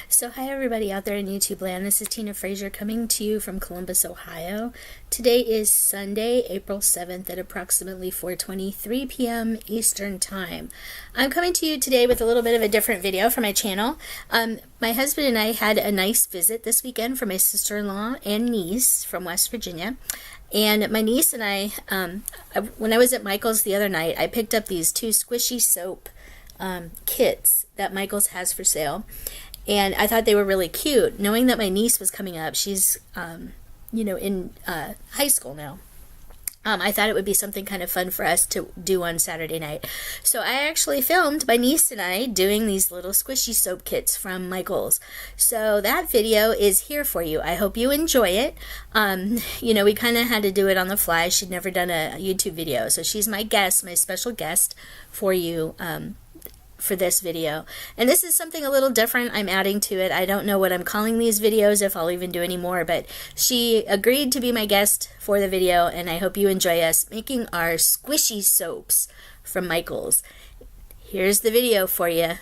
So hi everybody out there in YouTube land, this is Tina Frazier coming to you from Columbus, Ohio. Today is Sunday, April 7th at approximately 4:23 p.m. Eastern Time. I'm coming to you today with a little bit of a different video for my channel. My husband and I had a nice visit this weekend from my sister-in-law and niece from West Virginia. And my niece and I, when I was at Michael's the other night, I picked up these two squishy soap kits that Michael's has for sale. And I thought they were really cute. Knowing that my niece was coming up, she's, in high school now. I thought it would be something kind of fun for us to do on Saturday night. So I actually filmed my niece and I doing these little squishy soap kits from Michael's. So that video is here for you. I hope you enjoy it. We kind of had to do it on the fly. She'd never done a YouTube video. So she's my guest, my special guest for you. For this video, and this is something a little different I'm adding to it. I don't know what I'm calling these videos, if I'll even do any more, but she agreed to be my guest for the video, and I hope you enjoy us making our squishy soaps from Michael's. Here's the video for you.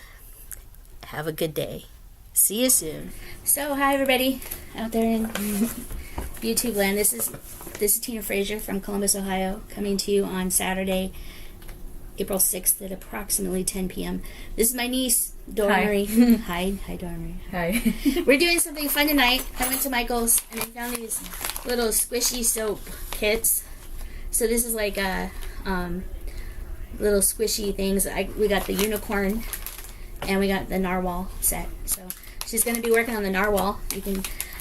Have a good day. See you soon. So hi everybody out there in YouTube land. This is Tina Frazier from Columbus, Ohio, coming to you on Saturday, April 6th at approximately 10 p.m. This is my niece, Dormery. Hi. Hi, Dormery. Hi. We're doing something fun tonight. I went to Michael's and I found these little squishy soap kits. So this is like a little squishy things. We got the unicorn and we got the narwhal set. So she's going to be working on the narwhal.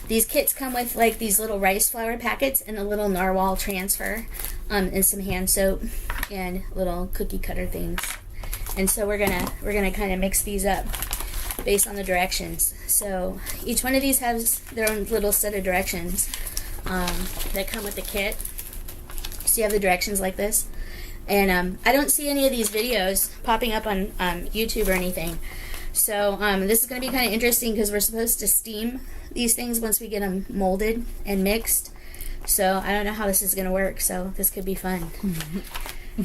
These kits come with like these little rice flour packets and a little narwhal transfer, and some hand soap and little cookie cutter things. And so we're gonna kind of mix these up based on the directions. So each one of these has their own little set of directions that come with the kit. So you have the directions like this. And I don't see any of these videos popping up on YouTube or anything. So this is going to be kind of interesting because we're supposed to steam these things once we get them molded and mixed. So I don't know how this is going to work, so this could be fun.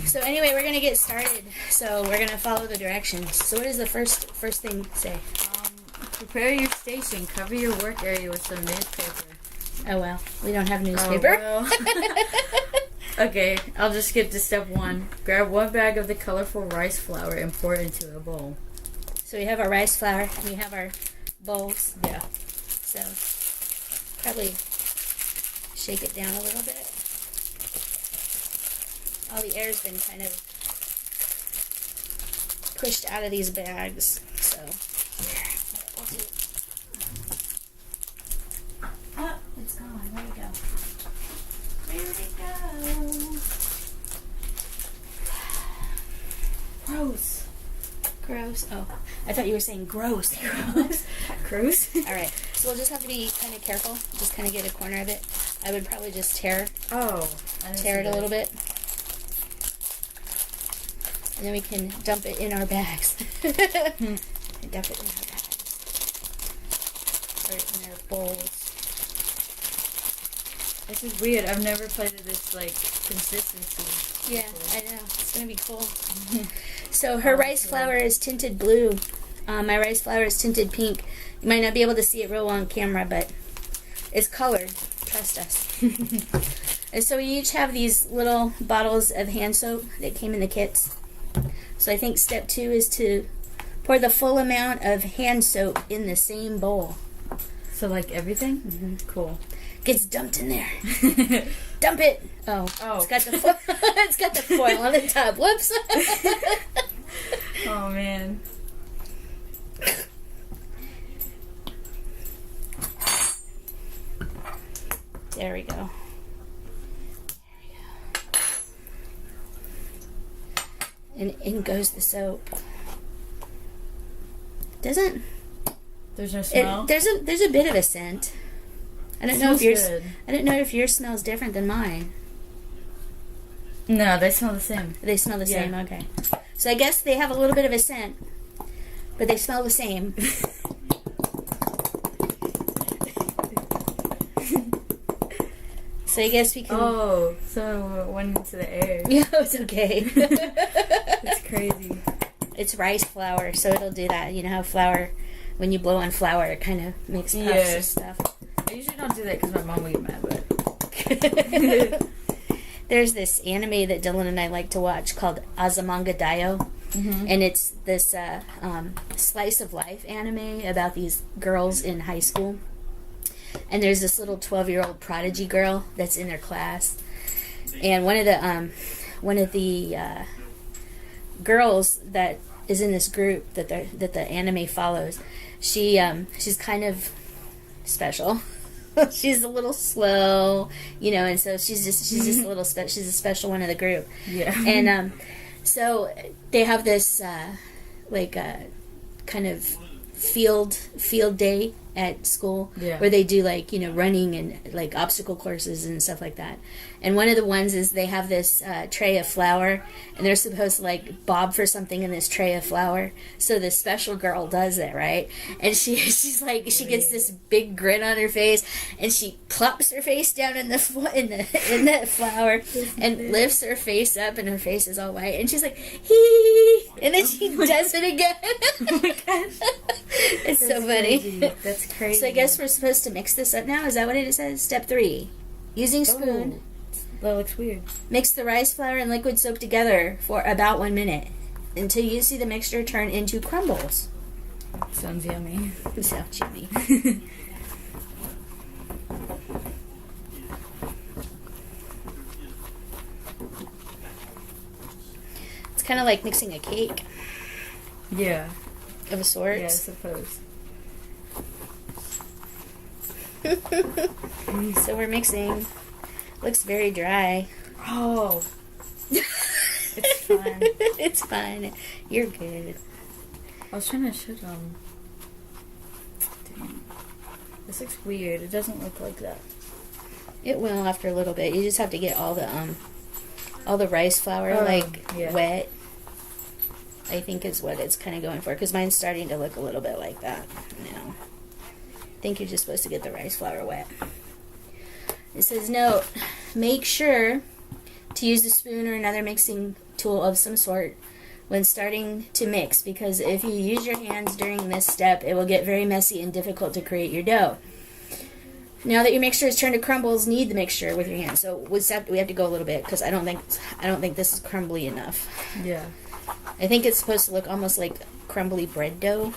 So anyway, we're going to get started. So we're going to follow the directions. So what does the first thing say? Prepare your station. Cover your work area with some newspaper. Oh well, we don't have newspaper. Oh, well. Okay, I'll just skip to step 1. Grab 1 bag of the colorful rice flour and pour it into a bowl. So we have our rice flour and we have our bowls. Yeah. So probably shake it down a little bit. All the air's been kind of pushed out of these bags. So here, we'll do. Oh, it's gone. Where'd it go? Where'd it go? Gross. Gross. Oh, I thought you were saying gross. Gross. Gross? Alright, so we'll just have to be kind of careful. Just kind of get a corner of it. I would probably just tear it a little bit. And then we can dump it in our bags. And dump it in our bags. Or in our bowls. This is weird. I've never played with this, like, consistency. Yeah, I know. It's going to be cool. So her rice flour is tinted blue. My rice flour is tinted pink. You might not be able to see it real well on camera, but it's colored. Trust us. And so we each have these little bottles of hand soap that came in the kits. So I think step 2 is to pour the full amount of hand soap in the same bowl. So like everything? Mm-hmm. Cool. Gets dumped in there. Dump it. Oh. It's got the it's got the foil on the top. Whoops. Oh man. There we go. And in goes the soap. Doesn't There's no smell? there's a bit of a scent. I don't know if yours smells different than mine. No, they smell the same. They smell the same. Okay. So I guess they have a little bit of a scent, but they smell the same. So I guess we can... Oh, so it went into the air. Yeah, it's okay. It's crazy. It's rice flour, so it'll do that. You know how flour when you blow on flour, it kind of makes puffs and stuff. I usually don't do that because my mom will get mad, but... There's this anime that Dylan and I like to watch called Azumanga Daioh. And it's this slice of life anime about these girls in high school. And there's this little 12-year-old prodigy girl that's in their class. And one of the girls that is in this group that the anime follows, she's kind of special. She's a little slow, and so she's just a little she's a special one of the group. Yeah. And so they have this kind of field day at school where they do running and obstacle courses and stuff like that. And one of the ones is they have this tray of flour, and they're supposed to bob for something in this tray of flour. So this special girl does it, right? And she gets this big grin on her face, and she plops her face down in the flour and lifts her face up, and her face is all white, and she's like, hee, and then she does it again. Oh my gosh. It's so funny. Crazy. That's crazy. So I guess we're supposed to mix this up now. Is that what it says? Step 3. Using spoon. Oh, that looks weird. Mix the rice flour and liquid soap together for about 1 minute until you see the mixture turn into crumbles. Sounds yummy. Sounds yummy. It's kind of like mixing a cake. Yeah. Of a sort. Yeah, I suppose. So we're mixing. Looks very dry. Oh. It's fine. It's fine. You're good. I was trying to show them. Dang. This looks weird. It doesn't look like that. It will after a little bit. You just have to get all the rice flour wet. I think is what it's kind of going for, because mine's starting to look a little bit like that now. I think you're just supposed to get the rice flour wet. It says, note, make sure to use a spoon or another mixing tool of some sort when starting to mix, because if you use your hands during this step, it will get very messy and difficult to create your dough. Now that your mixture is turned to crumbles, knead the mixture with your hands. So we have to go a little bit, because I don't think this is crumbly enough. Yeah. I think it's supposed to look almost like crumbly bread dough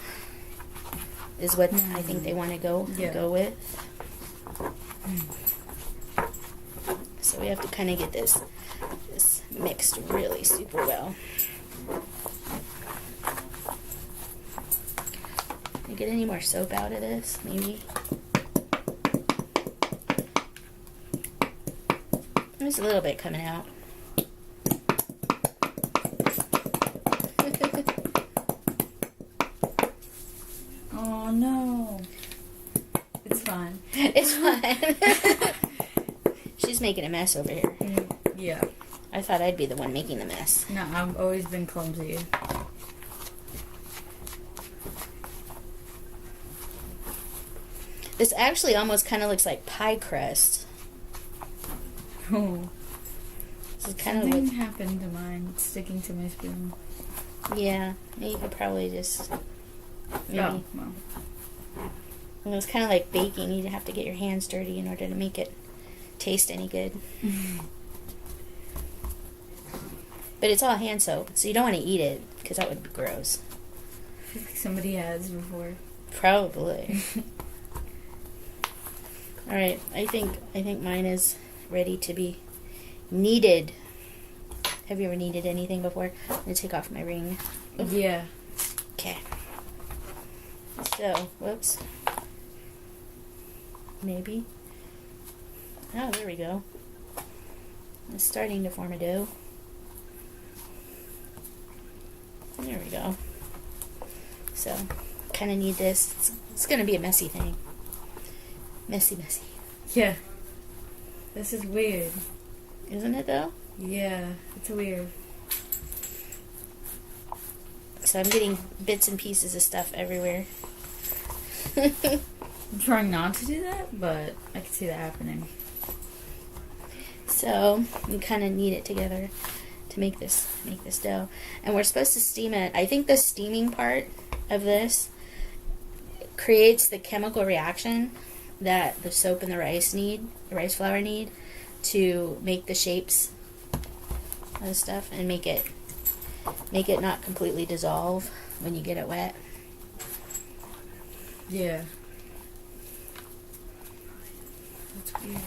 is what I think they want to go with. So we have to kind of get this mixed really super well. Can you get any more soap out of this? Maybe. There's a little bit coming out. Oh no. It's fine. It's fine. She's making a mess over here. Yeah. I thought I'd be the one making the mess. No, I've always been clumsy. This actually almost kind of looks like pie crust. Oh. This is kind of Something happened to mine sticking to my spoon. Yeah, you could probably just maybe. Oh, well. It was kind of like baking. You'd have to get your hands dirty in order to make it taste any good. But it's all hand soap, so you don't want to eat it, because that would be gross. I feel like somebody has before. Probably. Alright, I think mine is ready to be kneaded. Have you ever kneaded anything before? I'm going to take off my ring. Yeah. Okay. So, whoops. Maybe. Oh, there we go. It's starting to form a dough. There we go. So, kind of need this. It's going to be a messy thing. Messy. Yeah. This is weird. Isn't it, though? Yeah, it's weird. So I'm getting bits and pieces of stuff everywhere. I'm trying not to do that, but I can see that happening. So we kind of knead it together to make this dough, and we're supposed to steam it. I think the steaming part of this creates the chemical reaction that the soap and the rice flour need to make the shapes and stuff, and make it not completely dissolve when you get it wet. Yeah. That's weird.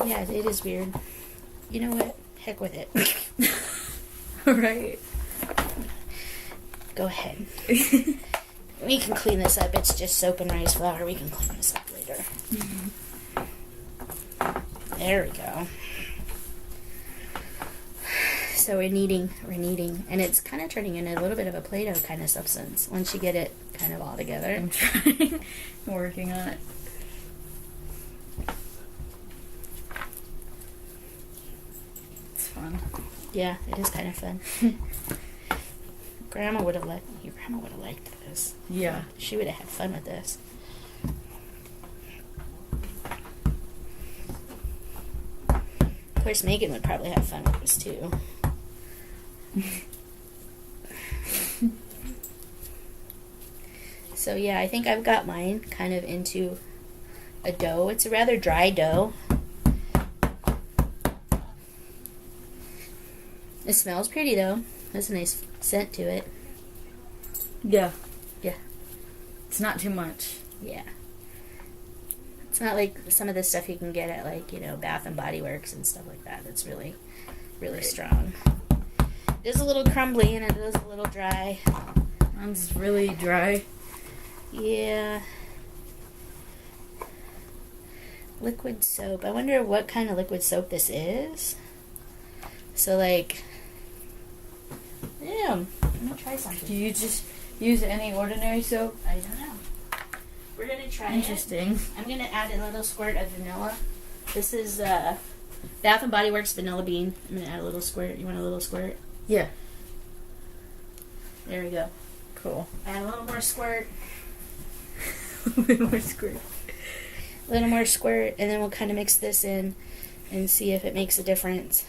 Yeah, it is weird. You know what? Heck with it. Right. Go ahead. We can clean this up. It's just soap and rice flour. We can clean this up later. Mm-hmm. There we go. So we're kneading, and it's kind of turning into a little bit of a Play-Doh kind of substance once you get it kind of all together. I'm trying. I'm working on it. It's fun. Yeah, it is kind of fun. Grandma would have liked this. Yeah. She would have had fun with this. Of course, Megan would probably have fun with this too. So yeah, I think I've got mine kind of into a dough. It's a rather dry dough. It smells pretty though. There's a nice scent to it. Yeah. Yeah. It's not too much. Yeah. It's not like some of the stuff you can get at, like, you know, Bath and Body Works and stuff like that. It's really, really strong. It is a little crumbly and it is a little dry. Mine's really dry. Yeah. Liquid soap. I wonder what kind of liquid soap this is. So, like, yeah, I'm gonna try something. Do you just use any ordinary soap? I don't know. We're gonna try Interesting. it. I'm gonna add a little squirt of vanilla. This is Bath and Body Works Vanilla Bean. I'm gonna add a little squirt. You want a little squirt? Yeah. There we go. Cool. Add a little more squirt. A little more squirt. A little more squirt, and then we'll kind of mix this in and see if it makes a difference.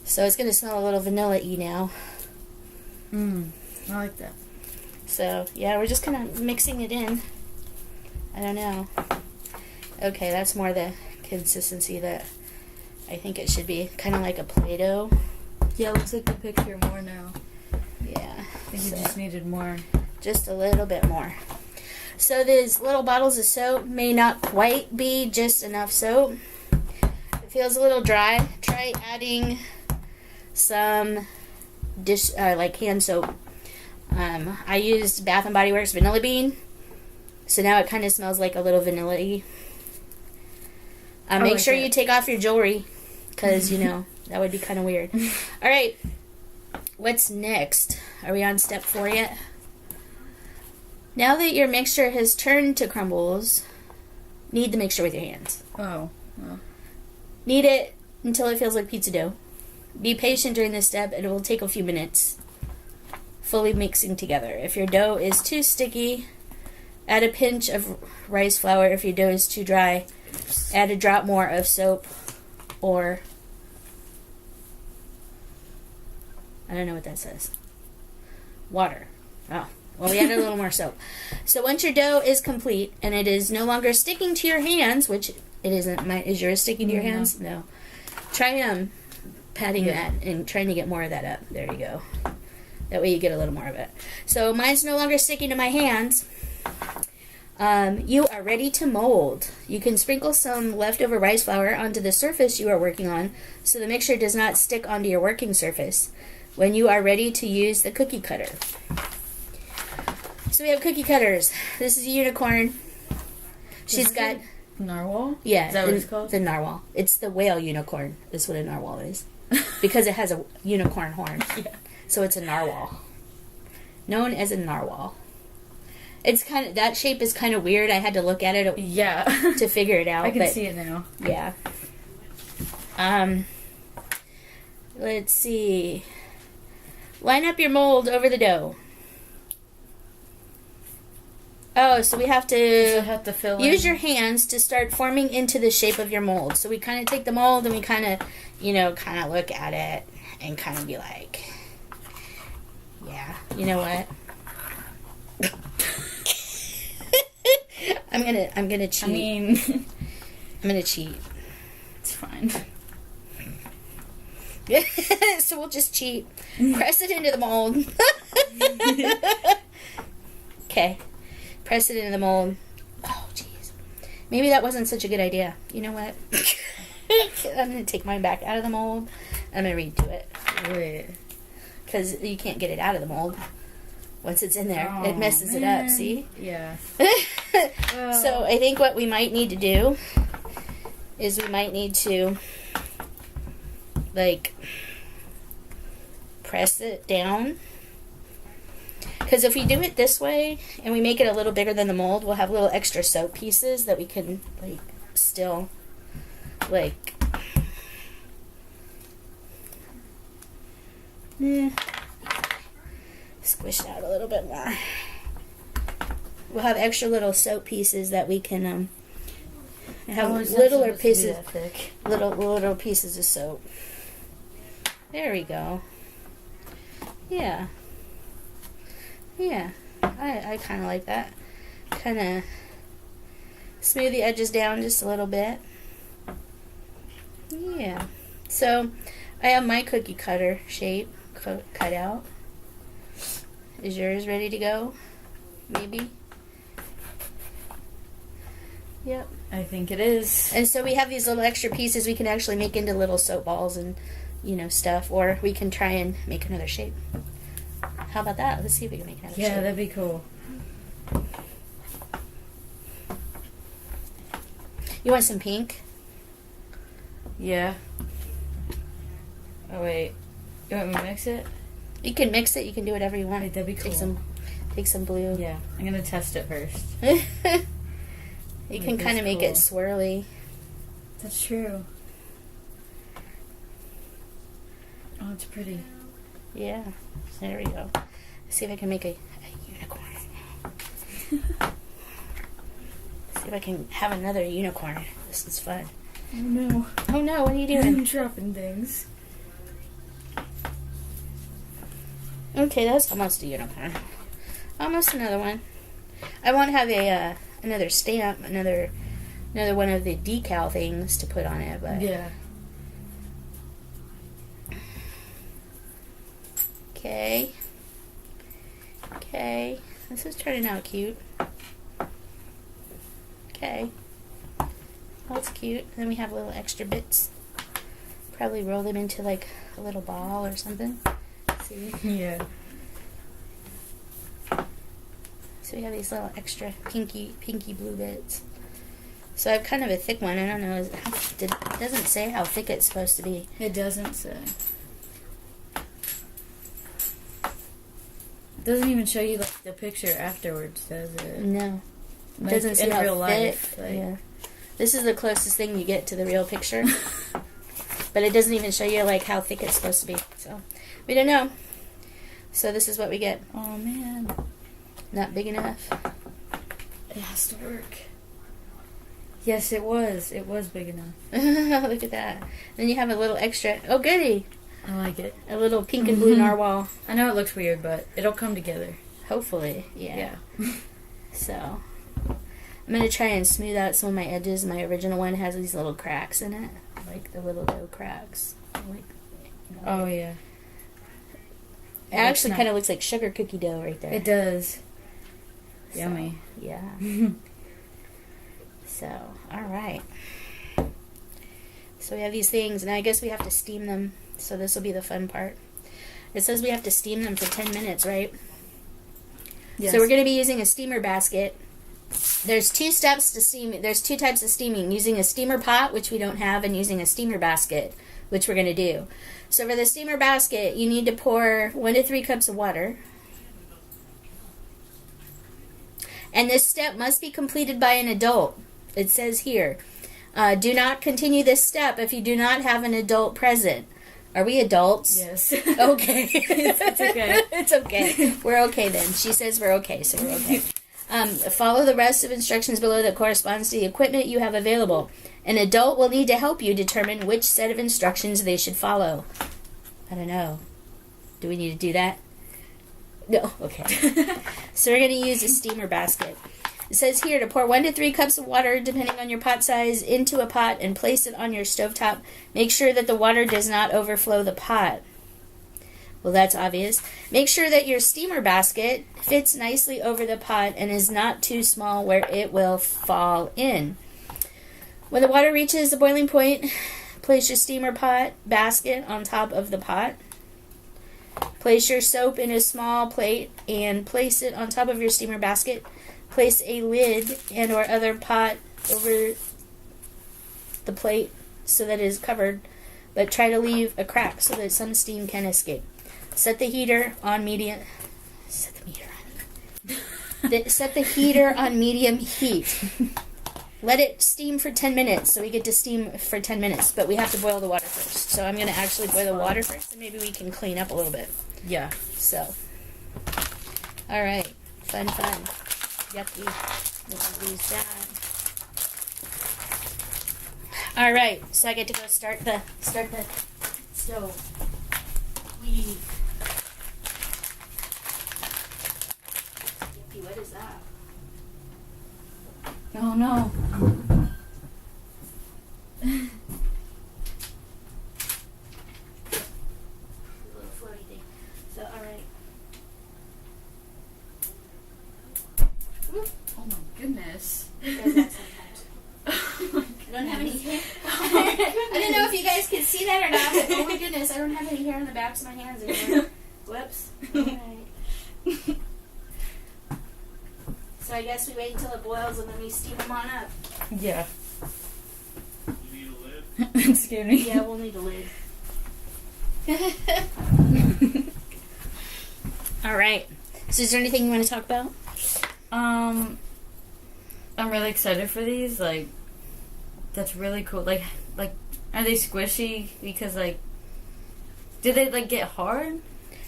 So it's gonna smell a little vanilla-y now. I like that. So yeah, we're just kind of mixing it in. I don't know. Okay, that's more the consistency that I think it should be. Kind of like a Play-Doh. Yeah, it looks like the picture more now. Yeah. I think you just needed more. Just a little bit more. So these little bottles of soap may not quite be just enough soap. It feels a little dry. Try adding some like hand soap. I used Bath and Body Works Vanilla Bean, so now it kind of smells like a little vanilla-y. Make sure you take off your jewelry, because, you know, that would be kind of weird. All right, what's next? Are we on step 4 yet? Now that your mixture has turned to crumbles, knead the mixture with your hands. Oh. Well. Knead it until it feels like pizza dough. Be patient during this step, and it will take a few minutes. Fully mixing together. If your dough is too sticky, add a pinch of rice flour. If your dough is too dry, add a drop more of soap, or I don't know what that says. Water. Oh, well, we added a little more soap. So once your dough is complete and it is no longer sticking to your hands, which it isn't. Is yours sticking to your hands? No. Try patting that and trying to get more of that up. There you go. That way you get a little more of it. So mine's no longer sticking to my hands. You are ready to mold. You can sprinkle some leftover rice flour onto the surface you are working on so the mixture does not stick onto your working surface when you are ready to use the cookie cutter. So we have cookie cutters. This is a unicorn. She's got... Narwhal? Yeah. Is that what it's called? The narwhal. It's the whale unicorn. That's what a narwhal is. Because it has a unicorn horn. Yeah. So it's a narwhal. Known as a narwhal. It's kind of, that shape is kind of weird. I had to look at it to figure it out. I can see it now. Yeah. Let's see. Line up your mold over the dough. Oh, so we have to fill use in. your hands to start forming into the shape of your mold. So we kind of take the mold and we kind of, look at it and kind of be like, yeah, you know what? I'm gonna cheat. I mean, I'm gonna cheat. it's fine. So we'll just cheat. Press it into the mold. Okay. Press it into the mold. Oh, jeez. Maybe that wasn't such a good idea. You know what? I'm going to take mine back out of the mold. I'm going to redo it. Wait. Because you can't get it out of the mold. Once it's in there, Oh, it messes man. it up, see? Yeah. So I think what we might need to do is we might need to, like, press it down. Because if we do it this way and we make it a little bigger than the mold, we'll have little extra soap pieces that we can, like, still, like, squish it out a little bit more. We'll have extra little soap pieces that we can have littler pieces, little pieces of soap. There we go. Yeah. Yeah, I kind of like that. Kind of smooth the edges down just a little bit. Yeah. So, I have my cookie cutter shape cut out. Is yours ready to go? Maybe? Yep. I think it is. And so we have these little extra pieces we can actually make into little soap balls and, stuff. Or we can try and make another shape. How about that? Let's see if we can make another shape. Yeah, that'd be cool. You want some pink? Yeah. Oh, wait. You want me to mix it? You can mix it. You can do whatever you want. Wait, that'd be cool. Take some blue. Yeah, I'm going to test it first. You can kind of make it swirly. That's true. Oh, it's pretty. Yeah. There we go. Let's see if I can make a unicorn. See if I can have another unicorn. This is fun. Oh no. Oh no, what are you doing? I'm dropping things. Okay, that's almost a unicorn. Almost another one. I want to have another stamp, another one of the decal things to put on it, but yeah. Okay. Okay. This is turning out cute. Okay. That's cute. Then we have little extra bits. Probably roll them into like a little ball or something. See? Yeah. So we have these little extra pinky blue bits. So I have kind of a thick one. I don't know. It doesn't say how thick it's supposed to be. It doesn't say. Doesn't even show you like the picture afterwards, does it? No. It Like, doesn't say in how real thick. life. Like, Yeah. This is the closest thing you get to the real picture. But it doesn't even show you like how thick it's supposed to be. So we don't know. So this is what we get. oh man. Not big enough. It has to work. Yes, it was. It was big enough. Look at that. Then you have a little extra. Oh, goody. I like it. A little pink and blue narwhal. I know it looks weird, but it'll come together. Hopefully. Yeah. Yeah. So I'm going to try and smooth out some of my edges. My original one has these little cracks in it. Like the little dough cracks. Like, Oh, yeah. It actually kind of looks like sugar cookie dough right there. It does. So, Yummy. Yeah. So, alright. So we have these things, and I guess we have to steam them. So this will be the fun part. It says we have to steam them for 10 minutes, right? Yes. So we're going to be using a steamer basket. There's two steps to steam. There's two types of steaming. Using a steamer pot, which we don't have, and using a steamer basket, which we're going to do. So for the steamer basket, you need to pour 1 to 3 cups of water. And this step must be completed by an adult. It says here, do not continue this step if you do not have an adult present. Are we adults? Yes. Okay. It's okay. It's okay. We're okay then. She says we're okay, so we're okay. Follow the rest of instructions below that corresponds to the equipment you have available. An adult will need to help you determine which set of instructions they should follow. I don't know. Do we need to do that? No. Okay. So we're going to use a steamer basket. It says here to pour 1 to 3 cups of water, depending on your pot size, into a pot and place it on your stovetop. Make sure that the water does not overflow the pot. Well, that's obvious. Make sure that your steamer basket fits nicely over the pot and is not too small where it will fall in. When the water reaches the boiling point, place your steamer pot basket on top of the pot. Place your soap in a small plate and place it on top of your steamer basket. Place a lid and or other pot over the plate so that it is covered, but try to leave a crack so that some steam can escape. Set the heater on medium. Set the heater on medium heat. Let it steam for 10 minutes. So we get to steam for 10 minutes, but we have to boil the water first. So I'm going to actually boil the water first, and maybe we can clean up a little bit. Yeah. So, all right, fun. Yucky. Let's lose that. All right, so I get to go start the stove. What is that? Oh no. Little floaty thing. So, alright. Oh my goodness. It does that sometimes. I don't have any hair. I didn't know if you guys could see that or not, but oh my goodness, I don't have any hair on the backs of my hands anymore. Whoops. Alright. So I guess we wait until it boils and then we steam them on up. Yeah. You need a lid? It scared me. Yeah, we'll need a lid. Alright. So is there anything you want to talk about? I'm really excited for these. Like, that's really cool. Like, are they squishy? Because did they get hard?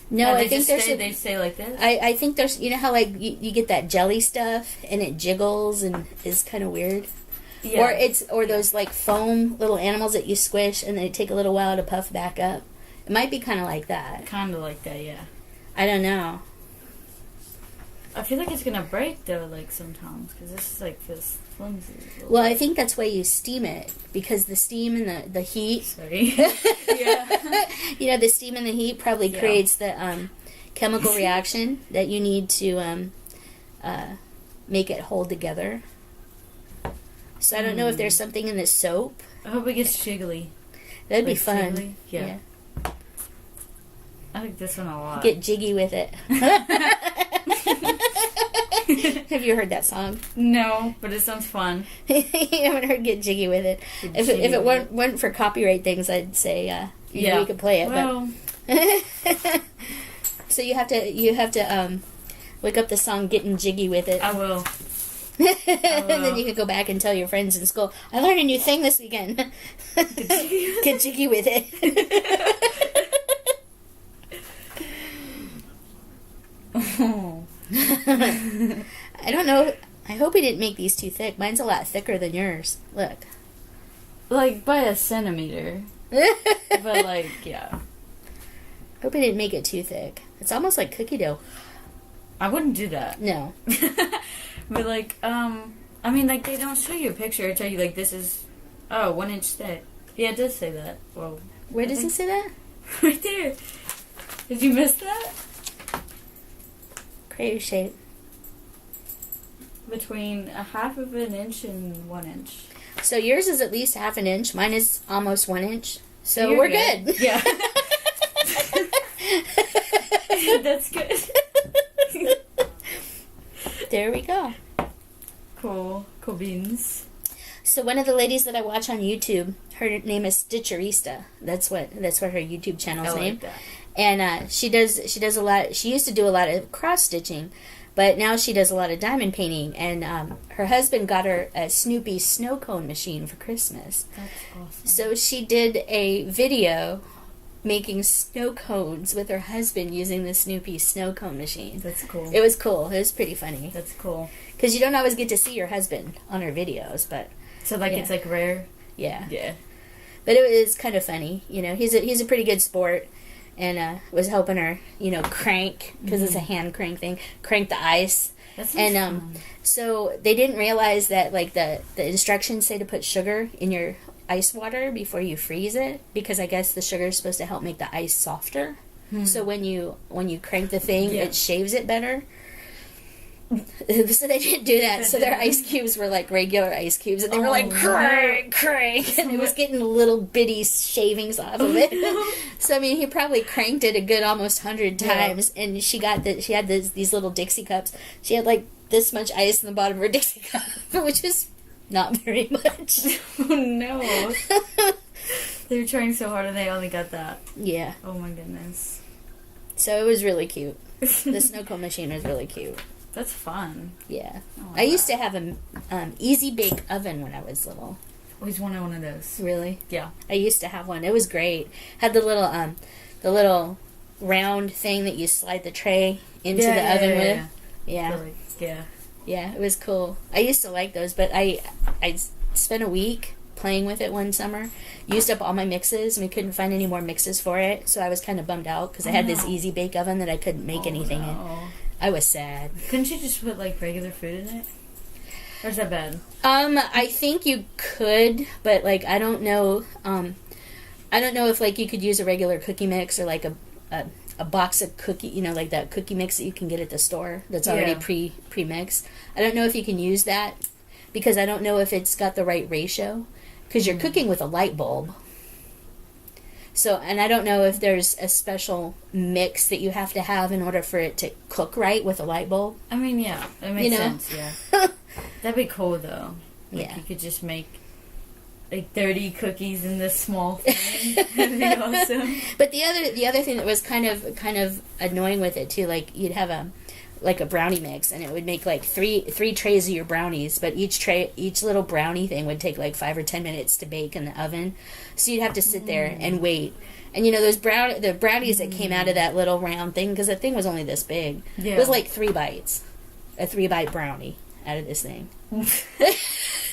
No, Or I think they stay like this. I think there's, you know how you get that jelly stuff and it jiggles and is kind of weird, Yeah. or those foam little animals that you squish and they take a little while to puff back up. It might be kind of like that. Kind of like that, yeah. I don't know. I feel like it's gonna break though, sometimes, because this feels flimsy. Well, I think that's why you steam it, because the steam and the heat. Sorry. Yeah. You know, the steam and the heat probably creates the chemical reaction that you need to make it hold together. So I don't know if there's something in the soap. I hope it gets jiggly. That'd be fun. Jiggly? Yeah. I like this one a lot. Get jiggy with it. Have you heard that song? No, but it sounds fun. You haven't heard "Get Jiggy with It." If it weren't for copyright things, I'd say we could play it. Well, but so you have to look up the song "Getting Jiggy with It." I will. And then you can go back and tell your friends in school, "I learned a new thing this weekend." Get jiggy with it. Oh. I don't know. I hope he didn't make these too thick. Mine's a lot thicker than yours. Look. By a centimeter. But yeah. Hope he didn't make it too thick. It's almost like cookie dough. I wouldn't do that. No. But they don't show you a picture. They tell you this is 1 inch thick. Yeah, it does say that. Well, Where does it say that? Right there. Did you miss that? Crater shape. Between a half of an inch and 1 inch. So yours is at least half an inch. Mine is almost 1 inch. So You're we're good. Yeah. That's good. There we go. Cool beans. So one of the ladies that I watch on YouTube, her name is Stitcherista. That's what her YouTube channel's name. That. And she does a lot. She used to do a lot of cross stitching, but now she does a lot of diamond painting. And her husband got her a Snoopy snow cone machine for Christmas. That's awesome. So she did a video making snow cones with her husband using the Snoopy snow cone machine. That's cool. It was cool. It was pretty funny. That's cool. Because you don't always get to see your husband on her videos, but So it's rare. yeah. Yeah. But it was kind of funny. You know, he's a pretty good sport, and was helping her, crank, because it's a hand crank thing, crank the ice. That's And fun. so they didn't realize that like the instructions say to put sugar in your ice water before you freeze it, because I guess the sugar is supposed to help make the ice softer. So when you crank the thing, it shaves it better. So they didn't do that. So their ice cubes were like regular ice cubes, and they were like crank, and it was getting little bitty shavings off of it. So I mean, he probably cranked it a good almost 100 times, and she had these little Dixie cups. She had like this much ice in the bottom of her Dixie cup, which is not very much. Oh no! They were trying so hard, and they only got that. Yeah. Oh my goodness. So it was really cute. The snow cone machine was really cute. That's fun. Yeah. Oh, I used to have an easy bake oven when I was little. Always wanted one of those. Really? Yeah. I used to have one. It was great. Had the little round thing that you slide the tray into the oven with. Yeah. Yeah. Yeah, it was cool. I used to like those, but I spent a week playing with it one summer. Used up all my mixes, and we couldn't find any more mixes for it, so I was kind of bummed out because I had this easy bake oven that I couldn't make anything in. I was sad. Couldn't you just put like regular food in it? Or is that bad? I think you could, but like I don't know. I don't know if like you could use a regular cookie mix or like a box of cookie, like that cookie mix that you can get at the store that's already pre-mixed. I don't know if you can use that because I don't know if it's got the right ratio because you're cooking with a light bulb. So, and I don't know if there's a special mix that you have to have in order for it to cook right with a light bulb. I mean, yeah, that makes sense. Yeah, that'd be cool though. Like, you could just make like 30 cookies in this small thing. That'd be awesome. But the other thing that was kind of annoying with it too, like you'd have a brownie mix, and it would make like three trays of your brownies, but each little brownie thing would take like 5 or 10 minutes to bake in the oven, so you'd have to sit there and wait. And those the brownies that came out of that little round thing, because the thing was only this big, it was like 3 bites, a 3-bite brownie out of this thing.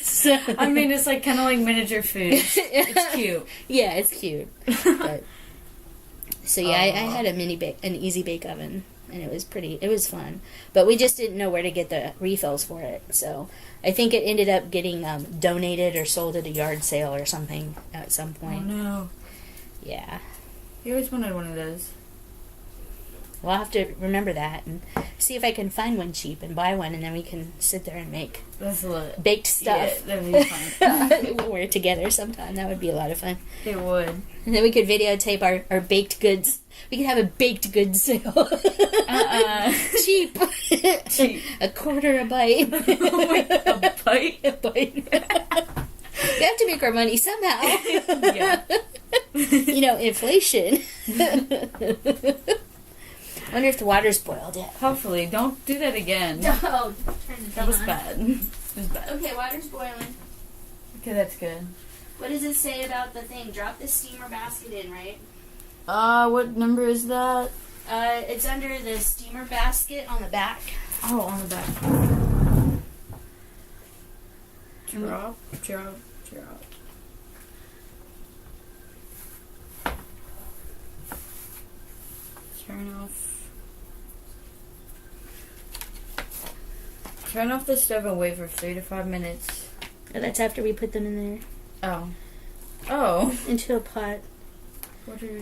So, I mean, it's like kind of like miniature food. It's cute. Yeah, it's cute. But, so yeah, I had an easy bake oven. And it was fun. But we just didn't know where to get the refills for it. So I think it ended up getting donated or sold at a yard sale or something at some point. Oh, no. Yeah. You always wanted one of those. Well, I'll have to remember that and see if I can find one cheap and buy one, and then we can sit there and make baked stuff. Yeah, that'd be fun. We're together sometime. That would be a lot of fun. It would. And then we could videotape our baked goods. We could have a baked goods sale. Cheap. Cheap. $0.25 a bite. Oh my God, a bite? A bite. We have to make our money somehow. Yeah. Inflation. Wonder if the water's boiled yet. Hopefully. Don't do that again. No. Turn the That was on. bad. It was bad. Okay, water's boiling. Okay, that's good. What does it say about the thing? Drop the steamer basket in, right? What number is that? It's under the steamer basket on the back. Oh, on the back. Drop. Turn off the stove and wait for 3 to 5 minutes. Oh, that's after we put them in there. Oh. Into a pot.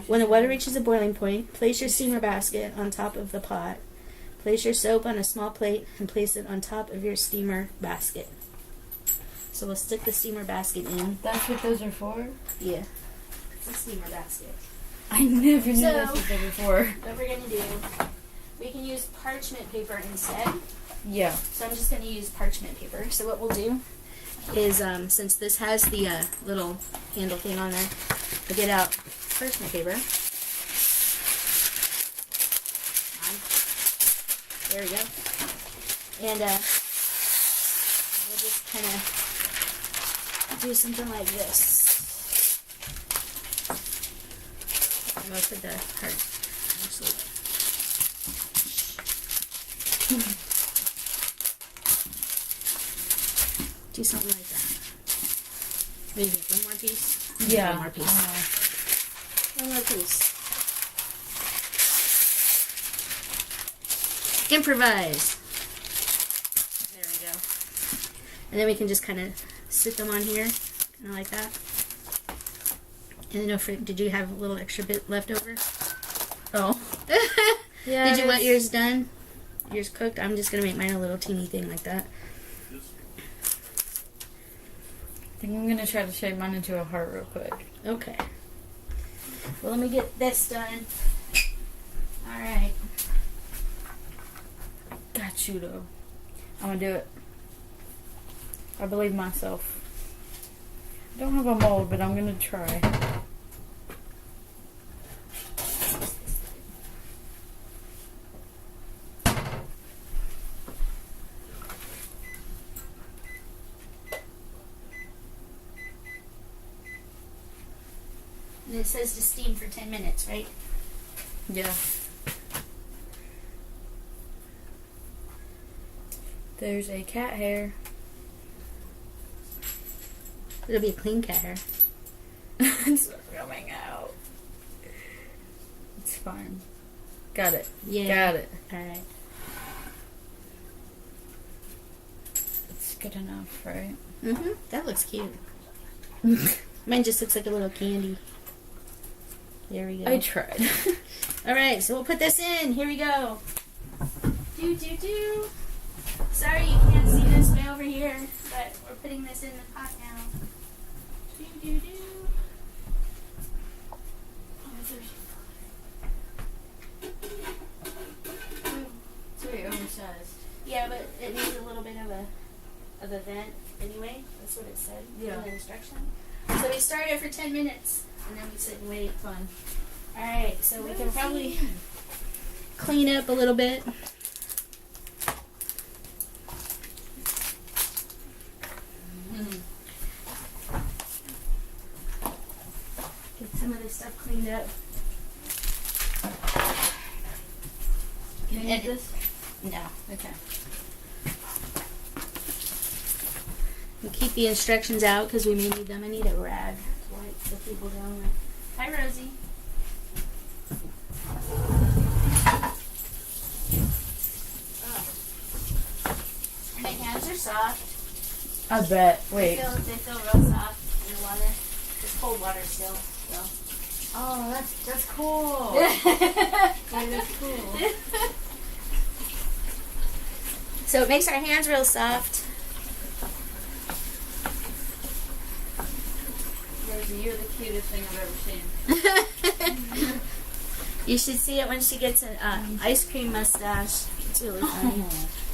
When the water reaches a boiling point, place your steamer basket on top of the pot. Place your soap on a small plate and place it on top of your steamer basket. So we'll stick the steamer basket in. That's what those are for? Yeah. It's a steamer basket. I never knew that's what they were for. What we're going to do, we can use parchment paper instead. Yeah. So I'm just going to use parchment paper. So what we'll do is, since this has the little handle thing on there, we'll get out parchment paper. There we go. And we'll just kind of do something like this. I'm going to put the heart. Actually. Do something like that. Maybe one more piece? Yeah. One more piece. One more piece. Improvise. And then we can just kind of sit them on here, kind of like that. And then did you have a little extra bit left over? Oh. Yeah. Did you want yours done? Yours cooked? I'm just going to make mine a little teeny thing like that. I think I'm going to try to shape mine into a heart real quick. Okay. Well, let me get this done. Alright. Got you, though. I'm going to do it. I believe myself. I don't have a mold, but I'm going to try. And it says to steam for 10 minutes, right? Yeah. There's a cat hair. It'll be a clean cat hair. It's not coming out. It's fine. Got it. Yeah. Got it. Alright. It's good enough, right? Mm-hmm. That looks cute. Mine just looks like a little candy. There we go. I tried. Alright, so we'll put this in. Here we go. Do. Sorry you can't see this way over here, but we're putting this in the pot now. Do. Oh, It's very oversized. yeah, but it needs a little bit of a vent anyway. That's what it said in Yeah. the instruction. So we started for 10 minutes, and then we sit and wait. Fun. Alright, so we can probably clean up a little bit. Get some of this stuff cleaned up. Can you eat this? No. Okay. We keep the instructions out because we may need them. I need a rag to wipe so people don't. Hi, Rosie. My hands are soft. I bet. Wait. They feel real soft in the water. It's cold water still. So. Oh, that's cool. That's cool. So it makes our hands real soft. Rosie, you're the cutest thing I've ever seen. You should see it when she gets an ice cream mustache. It's really funny.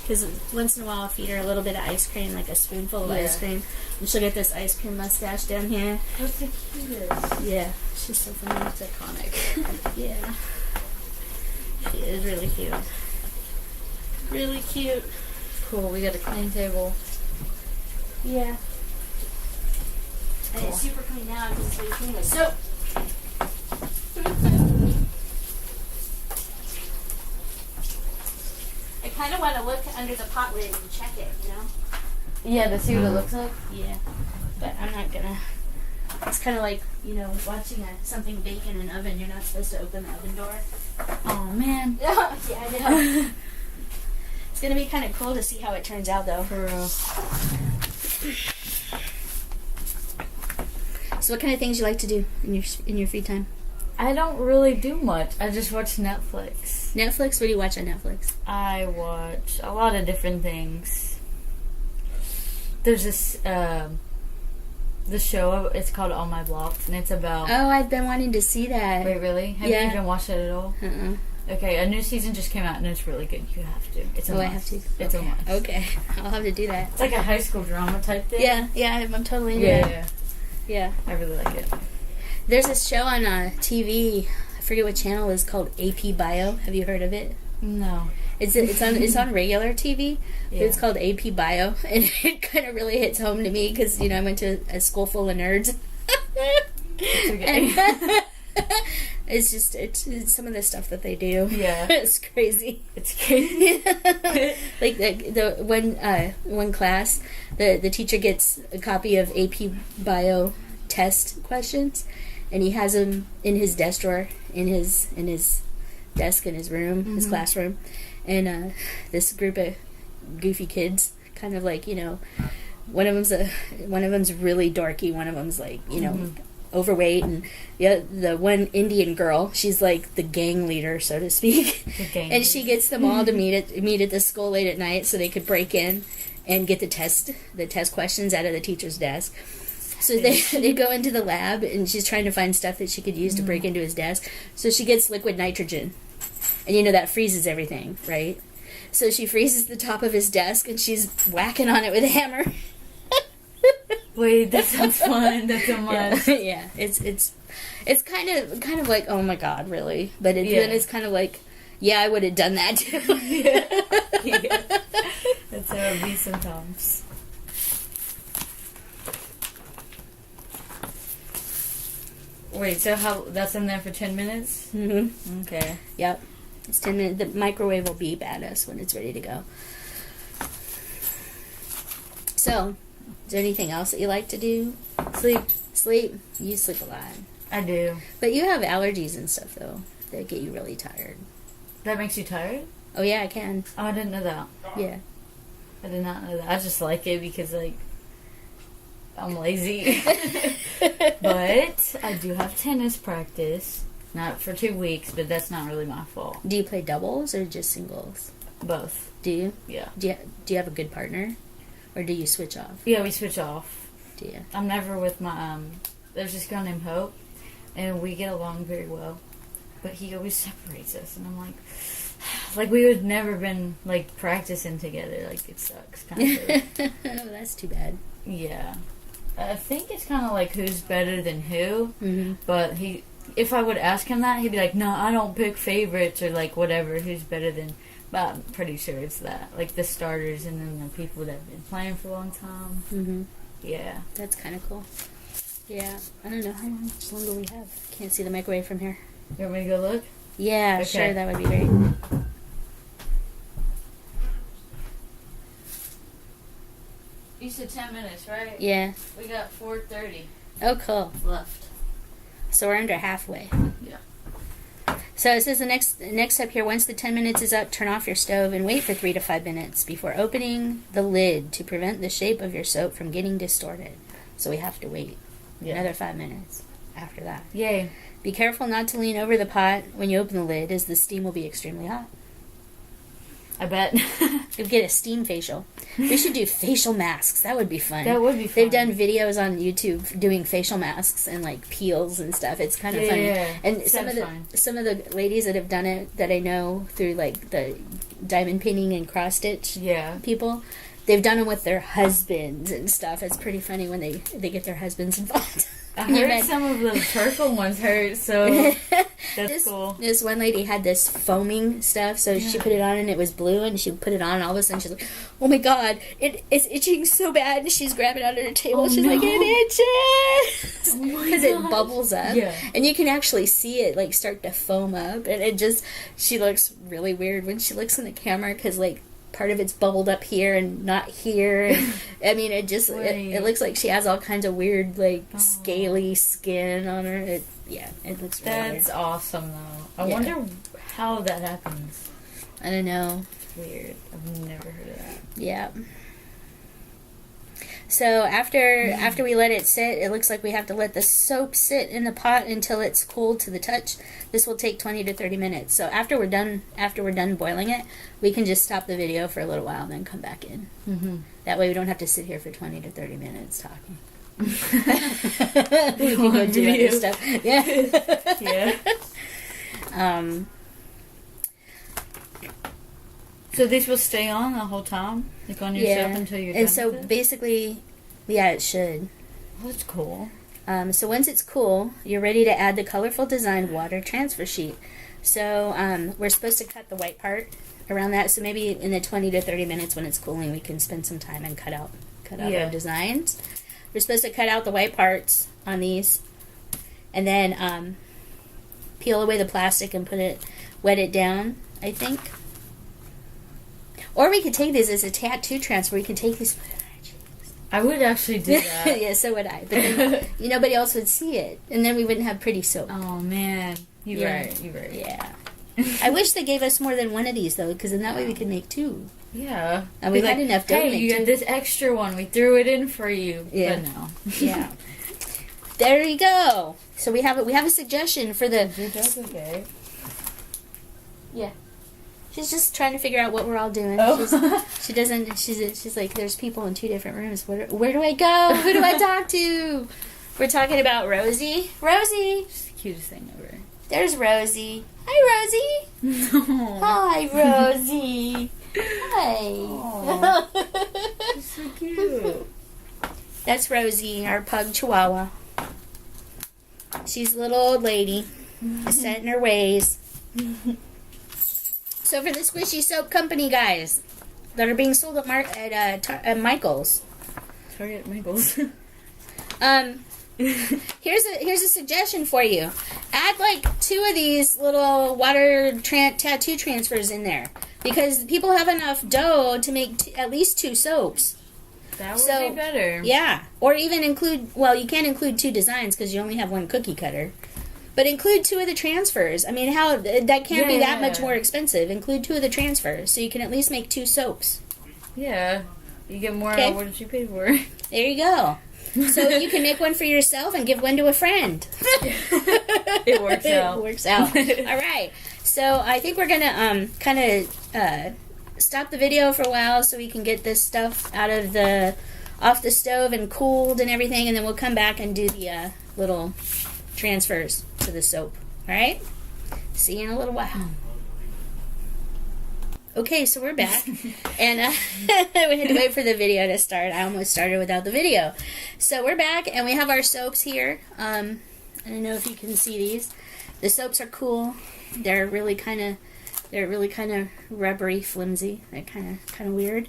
Because once in a while I'll feed her a little bit of ice cream, like a spoonful of ice cream. And she'll get this ice cream mustache down here. That's the cutest. Yeah, she's so funny. It's iconic. Yeah. She is really cute. Really cute. Cool, we got a clean table. Yeah. And it's super clean now because it's really clean with soap. I kind of want to look under the pot lid and check it, you know? Yeah, to see what it looks like? Yeah. But I'm not gonna. It's kind of like, you know, watching something bake in an oven. You're not supposed to open the oven door. Oh, man. Yeah, I know. It's gonna be kind of cool to see how it turns out, though. For real. So, what kind of things you like to do in your free time? I don't really do much. I just watch Netflix. Netflix? What do you watch on Netflix? I watch a lot of different things. There's this the show. It's called On My Block, and it's about. Oh, I've been wanting to see that. Wait, really? Have Yeah. you even watched it at all? Okay, a new season just came out, and it's really good. You have to. It's a must. I have to. It's a must. Okay, I'll have to do that. It's like a high school drama type thing. Yeah, I'm totally into Yeah, that. yeah. Yeah. I really like it. There's this show on TV. I forget what channel it's called. AP Bio. Have you heard of it? No. It's on regular TV. Yeah. But it's called AP Bio, and it kind of really hits home to me because I went to a school full of nerds. It's okay. It's just it's some of the stuff that they do. Yeah. It's crazy. It's crazy. Like the one class, the teacher gets a copy of AP Bio test questions, and he has them in his desk drawer in his desk in his room, his classroom, and this group of goofy kids kind of like one of them's really dorky. One of them's like, overweight, and the one Indian girl, she's like the gang leader, so to speak. And she gets them all to meet at the school late at night so they could break in and get the test questions out of the teacher's desk. So they go into the lab, and she's trying to find stuff that she could use to break into his desk. So she gets liquid nitrogen, and that freezes everything, right? So she freezes the top of his desk, and she's whacking on it with a hammer. Wait, that sounds fun. That's so much. Yeah, it's kind of like, oh my god, really? But then it's kind of like, yeah, I would have done that too. Yeah. That's how it be sometimes. Wait, so that's in there for 10 minutes? Mm-hmm. Okay. Yep. It's 10 minutes. The microwave will beep at us when it's ready to go. So, is there anything else that you like to do? Sleep? You sleep a lot. I do. But you have allergies and stuff, though, that get you really tired. That makes you tired? Oh, yeah, I can. Oh, I didn't know that. Yeah. I did not know that. I just like it because, I'm lazy. But I do have tennis practice. Not for 2 weeks, but that's not really my fault. Do you play doubles or just singles? Both. Do you? Yeah. Do you have a good partner? Or do you switch off? Yeah, we switch off. Do you? I'm never with my, there's this girl named Hope, and we get along very well. But he always separates us, and I'm like we would never been, practicing together. It sucks, kind of. Oh, that's too bad. Yeah. I think it's kind of like who's better than who, Mm-hmm. but if I would ask him that, he'd be like, no, I don't pick favorites or whatever, who's better than, but I'm pretty sure it's that, the starters and then the people that have been playing for a long time. Mm-hmm. Yeah. That's kind of cool. Yeah, I don't know how much longer we have. Can't see the microwave from here. You want me to go look? Yeah, Okay. sure, that would be great. You said 10 minutes, right? Yeah. We got 4:30 Oh, cool. left. So we're under halfway. Yeah. So it says the next step here, once the 10 minutes is up, turn off your stove and wait for 3 to 5 minutes before opening the lid to prevent the shape of your soap from getting distorted. So we have to wait another 5 minutes after that. Yay. Be careful not to lean over the pot when you open the lid, as the steam will be extremely hot. I bet. You'll get a steam facial. We should do facial masks. That would be fun. That would be fun. They've done videos on YouTube doing facial masks and peels and stuff. It's kind of funny. Yeah, And fun. some of the ladies that have done it that I know through the diamond pinning and cross stitch people, they've done them with their husbands and stuff. It's pretty funny when they get their husbands involved. I heard some of the purple ones hurt, so that's cool. This one lady had this foaming stuff, so she put it on and it was blue, and she put it on, and all of a sudden she's like, oh my god, it's itching so bad, and she's grabbing it under her table, she's like, it itches! Because it bubbles up, and you can actually see it start to foam up, and she looks really weird when she looks in the camera, because part of it's bubbled up here and not here. And, I mean, it looks like she has all kinds of weird, scaly skin on her. It looks really weird. That's awesome, though. I wonder how that happens. I don't know. Weird. I've never heard of that. Yeah. So after we let it sit, it looks like we have to let the soap sit in the pot until it's cooled to the touch. This will take 20 to 30 minutes. So after we're done boiling it, we can just stop the video for a little while and then come back in. Mm-hmm. That way we don't have to sit here for 20 to 30 minutes talking. We can go do other stuff. Yeah. Yeah. So these will stay on the whole time? On your soap until you're done and so with it? basically, it should. Oh, that's cool. So once it's cool, you're ready to add the colorful designed water transfer sheet. So we're supposed to cut the white part around that. So maybe in the 20 to 30 minutes when it's cooling, we can spend some time and cut out our designs. We're supposed to cut out the white parts on these, and then peel away the plastic and wet it down, I think. Or we could take this as a tattoo transfer. We can take these. I would actually do that. Yeah, so would I. But then nobody else would see it, and then we wouldn't have pretty soap. Oh man, you're right. Yeah. I wish they gave us more than one of these, though, because then that way we could make two. Yeah. And we had enough dough to Hey, make you two. got this extra one. We threw it in for you. Yeah. But no. Yeah. There you go. So we have a suggestion for the... Your dog's okay. Yeah. She's just trying to figure out what we're all doing. Oh. She's like, there's people in 2 different rooms. Where do I go? Who do I talk to? We're talking about Rosie. Rosie! She's the cutest thing ever. There's Rosie. Hi, Rosie. No. Hi, Rosie. Hi. Aw. She's so cute. That's Rosie, our pug chihuahua. She's a little old lady, set in her ways. So for the Squishy Soap Company, guys, that are being sold at Michael's. Target Michael's. Here's a suggestion for you. Add like 2 of these little water tattoo transfers in there, because people have enough dough to make at least 2 soaps. That would be better. Yeah, or even include. Well, you can't include 2 designs because you only have 1 cookie cutter. But include 2 of the transfers. I mean, that can't be that much more expensive. Include 2 of the transfers, so you can at least make 2 soaps. Yeah. You get more. Okay. What did you pay for? There you go. So you can make one for yourself and give one to a friend. It works out. It works out. All right. So I think we're gonna kind of stop the video for a while so we can get this stuff off the stove and cooled and everything, and then we'll come back and do the little transfers to the soap. All right. See you in a little while. Okay, so we're back, and we had to wait for the video to start. I almost started without the video. So we're back, and we have our soaps here. I don't know if you can see these. The soaps are cool. They're really kind of rubbery, flimsy. They're kind of weird.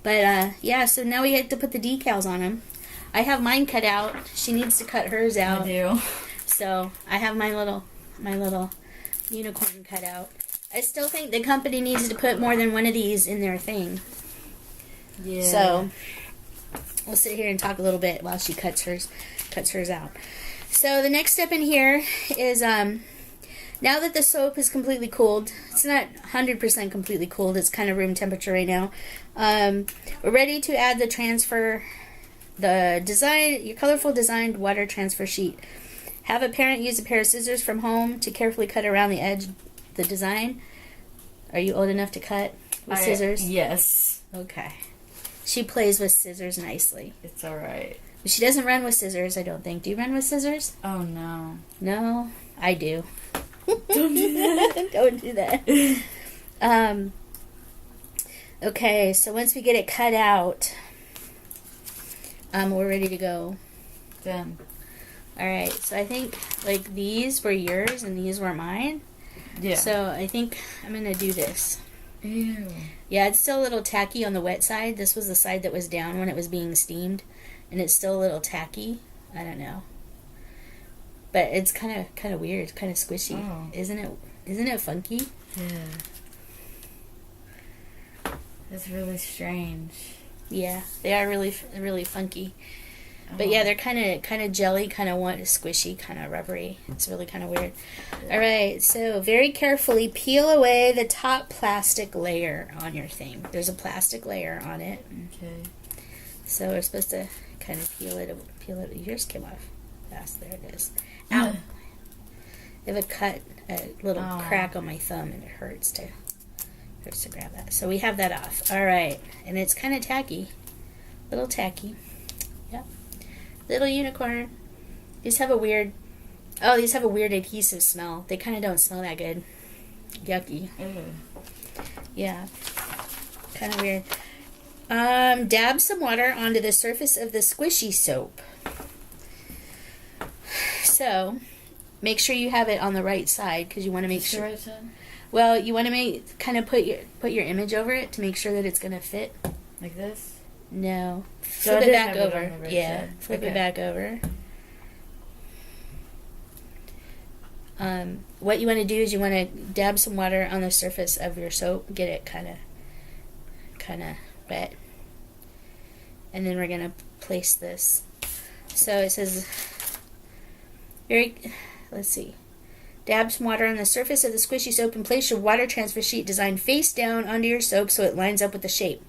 But yeah, so now we have to put the decals on them. I have mine cut out. She needs to cut hers out. I do. So I have my little unicorn cut out. I still think the company needs to put more than one of these in their thing. Yeah. So we'll sit here and talk a little bit while she cuts hers out. So the next step in here is now that the soap is completely cooled, it's not 100% completely cooled, it's kind of room temperature right now. We're ready to add your colorful designed water transfer sheet. Have a parent use a pair of scissors from home to carefully cut around the edge the design. Are you old enough to cut with scissors? Yes. Okay. She plays with scissors nicely. It's alright. But she doesn't run with scissors, I don't think. Do you run with scissors? Oh no. No, I do. Don't do that. Don't do that. Okay, so once we get it cut out, we're ready to go. Done. Alright, so I think like these were yours and these were mine. Yeah. So I think I'm going to do this. Ew. Yeah, it's still a little tacky on the wet side. This was the side that was down when it was being steamed. And it's still a little tacky. I don't know. But it's kind of weird. It's kind of squishy. Oh. Isn't it funky? Yeah. That's really strange. Yeah, they are really, really funky. But yeah, they're kind of jelly, kind of squishy, kind of rubbery. It's really kind of weird. All right, so very carefully peel away the top plastic layer on your thing. There's a plastic layer on it. Okay. So we're supposed to kind of peel it. Yours came off fast. There it is. Ow! I have a little crack on my thumb, and it hurts to grab that. So we have that off. All right, and it's kind of tacky, little tacky. Yep. Little unicorn. These have a weird adhesive smell. They kind of don't smell that good. Yucky. Yeah. Kind of weird. Dab some water onto the surface of the squishy soap. So, make sure you have it on the right side because you want to make sure. Right side? Well, you want to put your image over it to make sure that it's going to fit. Like this? No. So Flip it back have it over. on the right Yeah. side. Flip Okay. it back over. What you want to do is you want to dab some water on the surface of your soap, get it kind of wet, and then we're gonna place this. So it says let's see, Dab some water on the surface of the squishy soap and place your water transfer sheet design face down onto your soap so it lines up with the shape.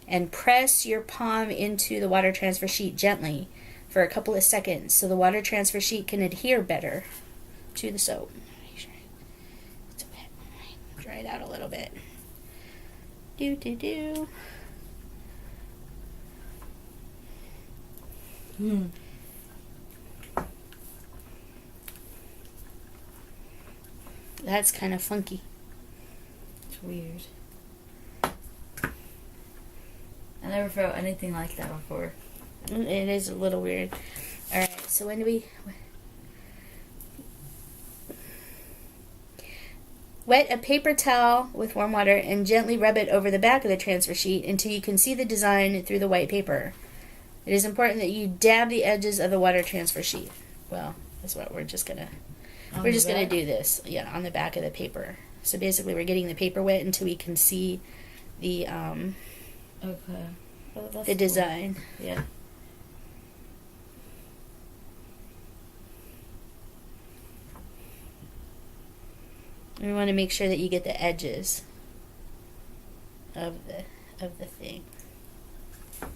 And press your palm into the water transfer sheet gently for a couple of seconds so the water transfer sheet can adhere better to the soap. Make sure it's wet. Dry it out a little bit. Do. That's kind of funky. It's weird. I never felt anything like that before. It is a little weird. Alright, so when do we... Wet a paper towel with warm water and gently rub it over the back of the transfer sheet until you can see the design through the white paper. It is important that you dab the edges of the water transfer sheet. Well, that's what we're just gonna... We're just going to do this, on the back of the paper. So basically we're getting the paper wet until we can see the Okay. Well, the design. Cool. Yeah. We want to make sure that you get the edges of the thing. I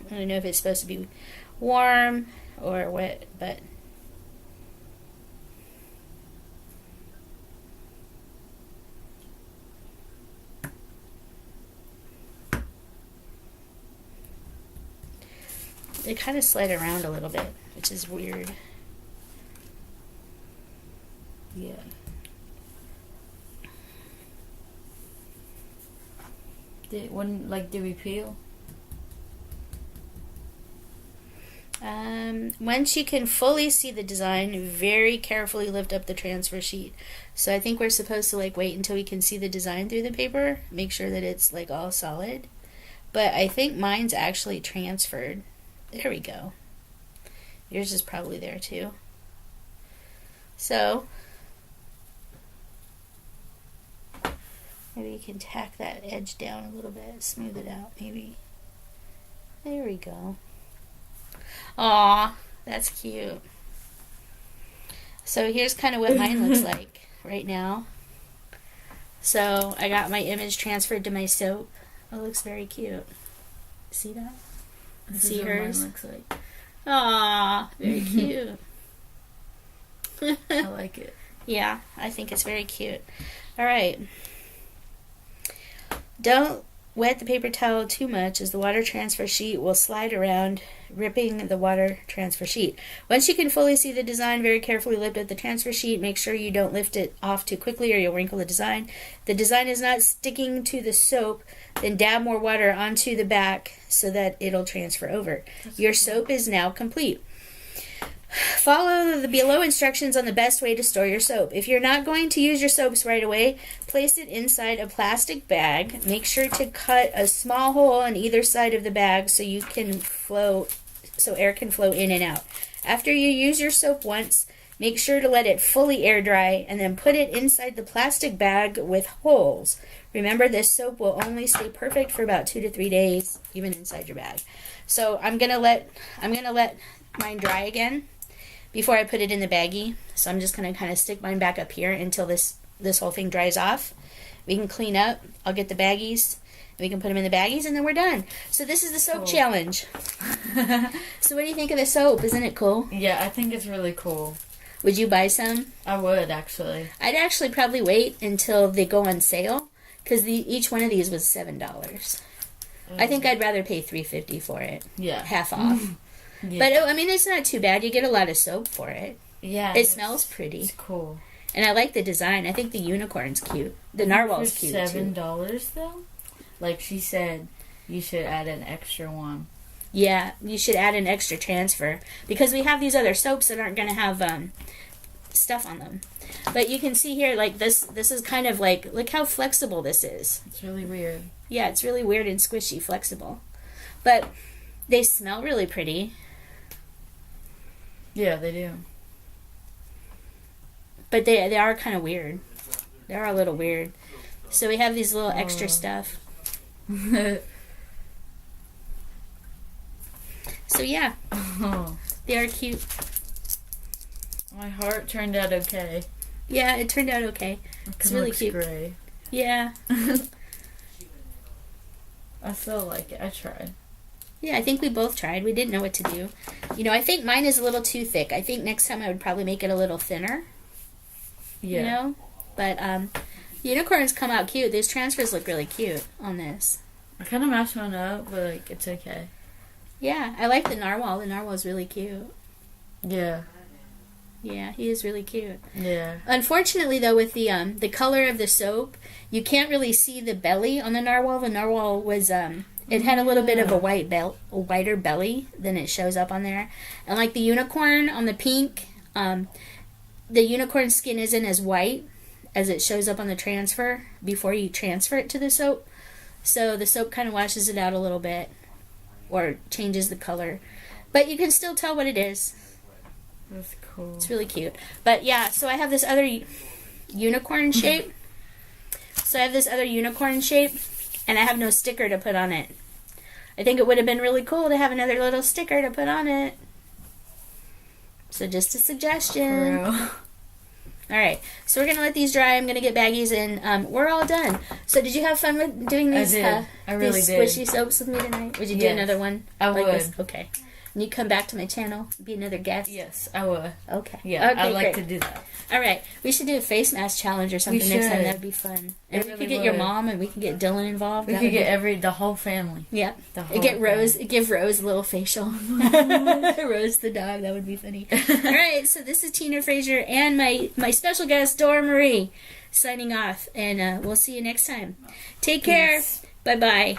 don't know if it's supposed to be warm or wet, but they kind of slide around a little bit, which is weird. Yeah. Did we peel? Once you can fully see the design, very carefully lift up the transfer sheet. So I think we're supposed to wait until we can see the design through the paper, make sure that it's all solid. But I think mine's actually transferred. There we go. Yours is probably there too. So maybe you can tack that edge down a little bit, smooth it out maybe. There we go. Aw, that's cute. So here's kind of what mine looks like right now. So I got my image transferred to my soap. It looks very cute. See that? This See is what hers? mine looks like. Aw, very cute. I like it. Yeah, I think it's very cute. Alright. Don't wet the paper towel too much as the water transfer sheet will slide around, ripping the water transfer sheet. Once you can fully see the design, very carefully lift up the transfer sheet. Make sure you don't lift it off too quickly or you'll wrinkle the design. If the design is not sticking to the soap, then dab more water onto the back so that it'll transfer over. Your soap is now complete. Follow the below instructions on the best way to store your soap. If you're not going to use your soaps right away, place it inside a plastic bag. Make sure to cut a small hole on either side of the bag so air can flow in and out. After you use your soap once, make sure to let it fully air dry and then put it inside the plastic bag with holes. Remember, this soap will only stay perfect for about 2 to 3 days, even inside your bag. So I'm gonna let mine dry again before I put it in the baggie. So I'm just gonna kind of stick mine back up here until this whole thing dries off. We can clean up. I'll get the baggies. We can put them in the baggies, and then we're done. So this is the soap challenge. So what do you think of the soap? Isn't it cool? Yeah, I think it's really cool. Would you buy some? I would, actually. I'd actually probably wait until they go on sale, because each one of these was $7. I think I'd rather pay $3.50 for it. Yeah. Half off. Yeah. But I mean, it's not too bad. You get a lot of soap for it. Yeah. It smells pretty. It's cool. And I like the design. I think the unicorn's cute. The narwhal's cute $7 too. though? Like she said, you should add an extra one. Yeah, you should add an extra transfer. Because we have these other soaps that aren't going to have stuff on them. But you can see here, this is kind of look how flexible this is. It's really weird. Yeah, it's really weird and squishy, flexible. But they smell really pretty. Yeah, they do. But they are kind of weird. They are a little weird. So we have these little extra stuff. So yeah, Oh. they are cute. My heart turned out okay. Yeah, it turned out okay. It's really cute. Gray. Yeah. I still like it. I tried. Yeah, I think we both tried. We didn't know what to do. You know, I think mine is a little too thick. I think next time I would probably make it a little thinner. Yeah. You know? But unicorns come out cute. These transfers look really cute on this. I kind of mashed one up, but like it's okay. Yeah, I like the narwhal. The narwhal's really cute. Yeah. Yeah, he is really cute. Yeah. Unfortunately, though, with the color of the soap, you can't really see the belly on the narwhal. The narwhal was it had a little bit of a whiter belly than it shows up on there. And like the unicorn on the pink, the unicorn skin isn't as white as it shows up on the transfer before you transfer it to the soap. So the soap kind of washes it out a little bit or changes the color. But you can still tell what it is. That's cool. It's really cute. But yeah, so I have this other unicorn shape. And I have no sticker to put on it. I think it would have been really cool to have another little sticker to put on it. So just a suggestion. Alright, so we're going to let these dry. I'm going to get baggies and we're all done. So did you have fun with doing these, I really these did. squishy soaps with me tonight? Would you do another one? I like would. This? Okay. And you come back to my channel, be another guest? Yes, I would. Okay. Yeah, okay, I'd like great. to do that. All right, we should do a face mask challenge or something next time. That'd be fun. And we could get your mom, and we can get Dylan involved. We could get the whole family. Yeah. Give Rose a little facial. Rose the dog. That would be funny. All right, so this is Tina Frazier and my special guest Dora Marie signing off, and we'll see you next time. Take care. Bye bye.